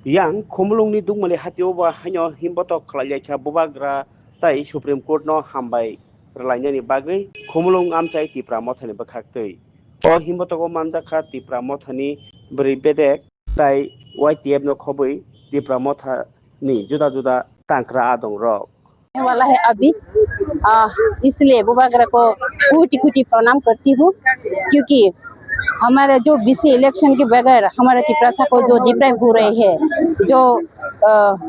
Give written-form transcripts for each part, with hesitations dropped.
yang khomlongni dungmali hatio ba hanyo himboto khlayaikha bubagra tai Supreme Court no hambai rlainani bagai khomlong amchai tipra mothani bakhaktei o himboto ko manjakha tipra mothani bri bedek tai YTF no khobui tipra motha ni juda juda tangkra adong rok वाला है अभी इसलिए बुबागरा को कोटि कोटि प्रणाम करती हूँ क्योंकि हमारे जो बीसी इलेक्शन के बगैर हमारे तिपरासा को जो डिप्राइव हो रही है, जो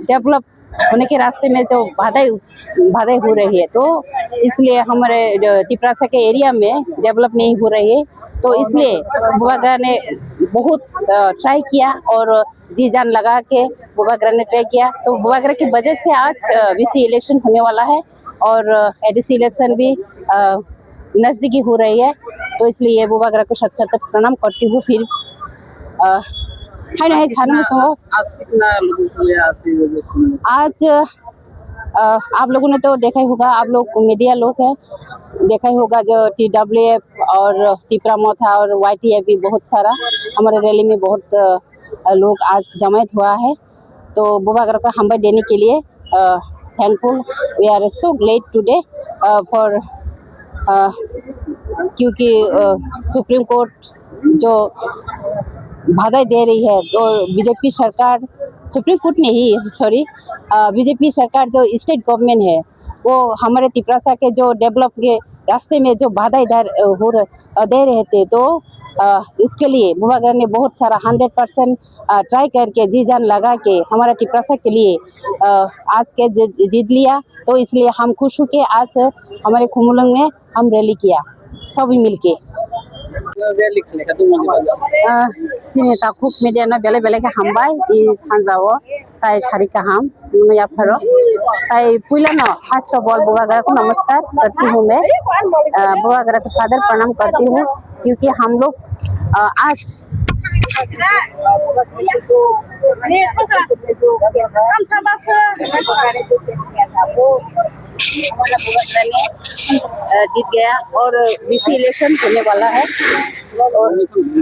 डेवलप होने के रास्ते में जो बाधाएं हो रही है, तो इसलिए हमारे तिपरासा के एरिया में डेवलप नहीं हो रही है। तो इसलिए बुबागरा ने बहुत ट्राई किया और जी जान लगा के बुबागरा ने ट्राई किया। तो बुबागरा की वजह से आज बीसी इलेक्शन होने वाला है और एडीसी इलेक्शन भी नज़दीकी हो रही है। तो इसलिए बुबागरा को शत शत प्रणाम करती हूँ। फिर आज आप लोगों ने तो देखा ही होगा, आप लोग मीडिया लोग हैं, देखा ही होगा जो TWF और तिपरा मोथा और YTF भी बहुत सारा हमारे रैली में बहुत लोग आज जमायत हुआ है। तो बुबागरा को हम्बई देने के लिए thankful, we are so glad today for क्योंकि सुप्रीम कोर्ट जो बाधा दे रही है, तो बीजेपी सरकार, सुप्रीम कोर्ट नहीं सॉरी, बीजेपी सरकार जो स्टेट गवर्नमेंट है वो हमारे तिपरासा के जो डेवलप के रास्ते में जो बाधा दे रहे थे, तो इसके लिए बुबागरा ने बहुत सारा 100% ट्राई करके जी जान लगा के हमारा तिपरासा के लिए आज के जीत लिया। तो इसलिए हम खुश हो के आज हमारे खुमुलंग में हम रैली किया सभी मिलके। sini takuk media na bele bele ke hambai I sanjawo tai sari kaham ya pharo tai puila no first of all Bubagra को नमस्कार करती हूँ मैं, बुबागरा को सादर प्रणाम करती हूँ क्योंकि हम लोग आज बुबागरा ने जीत गया और बीसी इलेक्शन होने वाला है। और